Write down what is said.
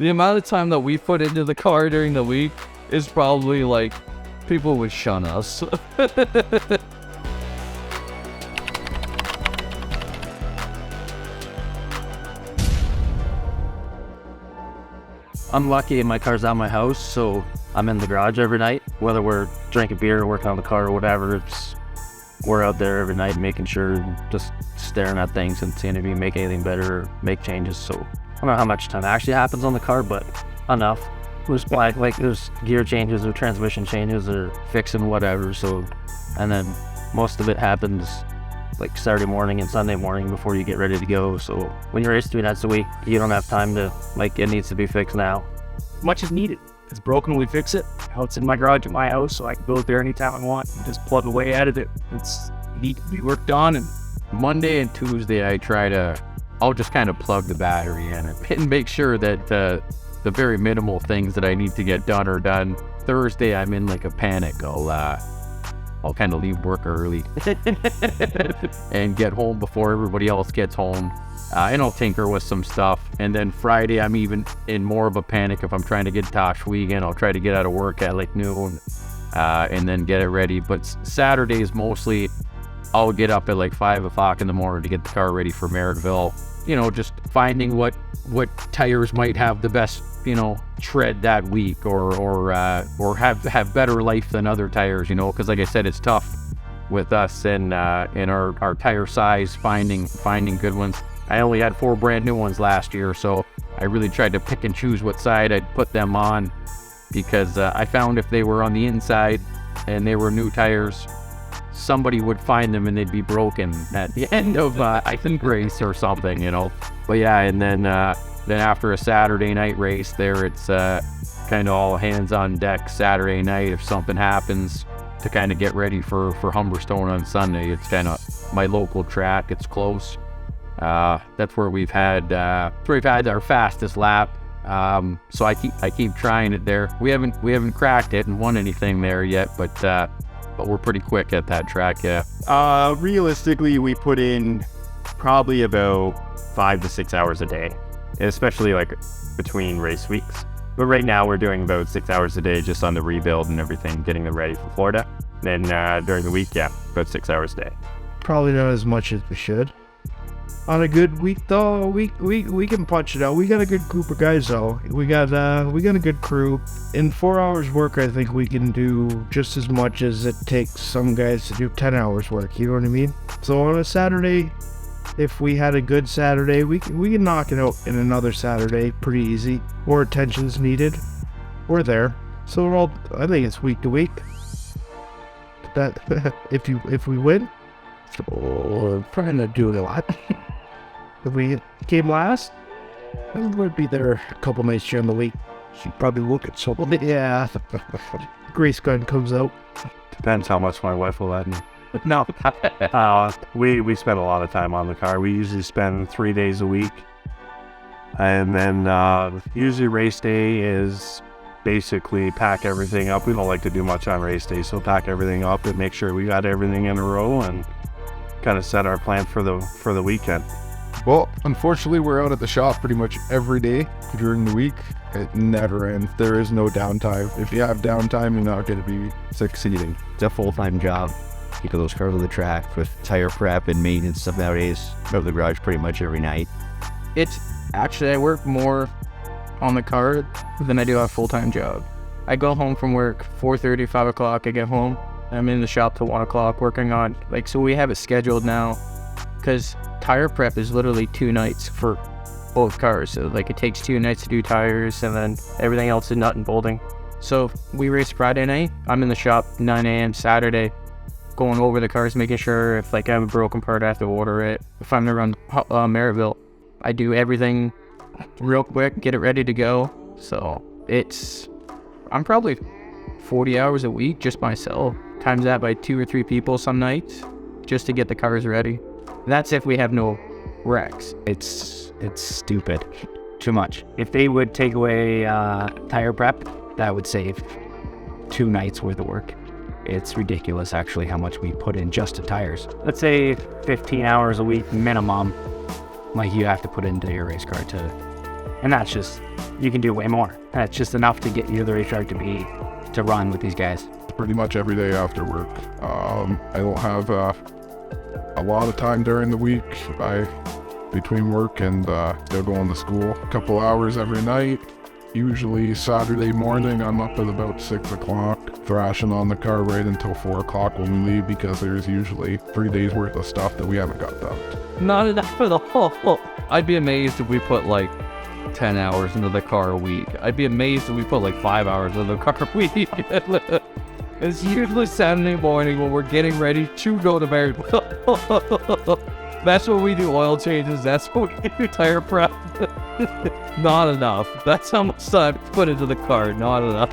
The amount of time that we put into the car during the week is probably like, people would shun us. I'm lucky and my car's at my house, so I'm in the garage every night. Whether we're drinking beer, working on the car, or whatever, we're out there every night making sure, just staring at things and seeing if we can make anything better or make changes. So I don't know how much time actually happens on the car, but enough. There's there's gear changes or transmission changes or fixing whatever. So, and then most of it happens like Saturday morning and Sunday morning before you get ready to go. So when you're racing 3 nights a week, you don't have time to, like, it needs to be fixed now. Much is needed. If it's broken, we fix it. Now it's in my garage at my house, so I can go there anytime I want and just plug away at it. It's need to be worked on. And Monday and Tuesday, I'll just kind of plug the battery in and make sure that the very minimal things that I need to get done are done. Thursday, I'm in like a panic. I'll kind of leave work early and get home before everybody else gets home. And I'll tinker with some stuff. And then Friday, I'm even in more of a panic if I'm trying to get to Ohsweken. I'll try to get out of work at like noon and then get it ready. But Saturdays, mostly, I'll get up at like 5 o'clock in the morning to get the car ready for Merrittville. You know, just finding what tires might have the best, tread that week or have better life than other tires, because like I said, it's tough with us and our tire size, finding good ones. I only had 4 brand new ones last year, so I really tried to pick and choose what side I'd put them on, because I found if they were on the inside and they were new tires, somebody would find them and they'd be broken at the end of I think race or something, But yeah, and then after a Saturday night race there, it's kind of all hands on deck Saturday night if something happens, to kind of get ready for Humberstone on Sunday. It's kind of my local track. It's close. That's where we've had our fastest lap. So I keep trying it there. We haven't cracked it and won anything there yet, but we're pretty quick at that track. Yeah. Realistically, we put in probably about 5 to 6 hours a day, especially like between race weeks. But right now we're doing about 6 hours a day just on the rebuild and everything, getting them ready for Florida. Then during the week, about 6 hours a day. Probably not as much as we should. On a good week though, we can punch it out. We got a good group of guys though. We got a good crew. In 4 hours work, I think we can do just as much as it takes some guys to do 10 hours work. You know what I mean? So on a Saturday, if we had a good Saturday, we can knock it out in another Saturday pretty easy. More attention's needed. We're there. So I think it's week to week. That if we win, we're trying to do a lot. If we came last, we'd be there a couple nights during the week. she'd probably look at something. Yeah. Grace gun comes out. Depends how much my wife will let me. No. We spend a lot of time on the car. We usually spend 3 days a week. And then usually race day is basically pack everything up. We don't like to do much on race day, so pack everything up and make sure we got everything in a row and kind of set our plan for the weekend. Well, unfortunately, we're out at the shop pretty much every day during the week. It never ends. There is no downtime. If you have downtime, you're not going to be succeeding. It's a full-time job. Keep those cars on the track with tire prep and maintenance stuff nowadays. Out of the garage pretty much every night. It's actually, I work more on the car than I do a full-time job. I go home from work 4:30, 5 o'clock. I get home. I'm in the shop till 1 o'clock working on, so we have it scheduled now because tire prep is literally 2 nights for both cars. So it takes 2 nights to do tires and then everything else is nut and bolting. So we race Friday night. I'm in the shop 9 a.m. Saturday, going over the cars, making sure if I have a broken part, I have to order it. If I'm gonna run Merrittville, I do everything real quick, get it ready to go. So I'm probably 40 hours a week just myself. Times that by 2 or 3 people some nights just to get the cars ready. That's if we have no wrecks. It's stupid. Too much. If they would take away tire prep, that would save 2 nights worth of work. It's ridiculous actually how much we put in just to tires. Let's say 15 hours a week minimum. Like you have to put into your race car to And that's just, you can do way more. That's just enough to get you the racetrack to run with these guys. Pretty much every day after work. I don't have a lot of time during the week. Between work and still going to school. A couple hours every night. Usually Saturday morning, I'm up at about 6 o'clock, thrashing on the car right until 4 o'clock when we leave, because there's usually 3 days worth of stuff that we haven't got done. Not enough for the whole. I'd be amazed if we put like 10 hours into the car a week. I'd be amazed if we put like 5 hours into the car a week. It's usually Saturday morning when we're getting ready to go to Merrittville. That's when we do oil changes. That's when we do tire prep. Not enough. That's how much time to put into the car. Not enough.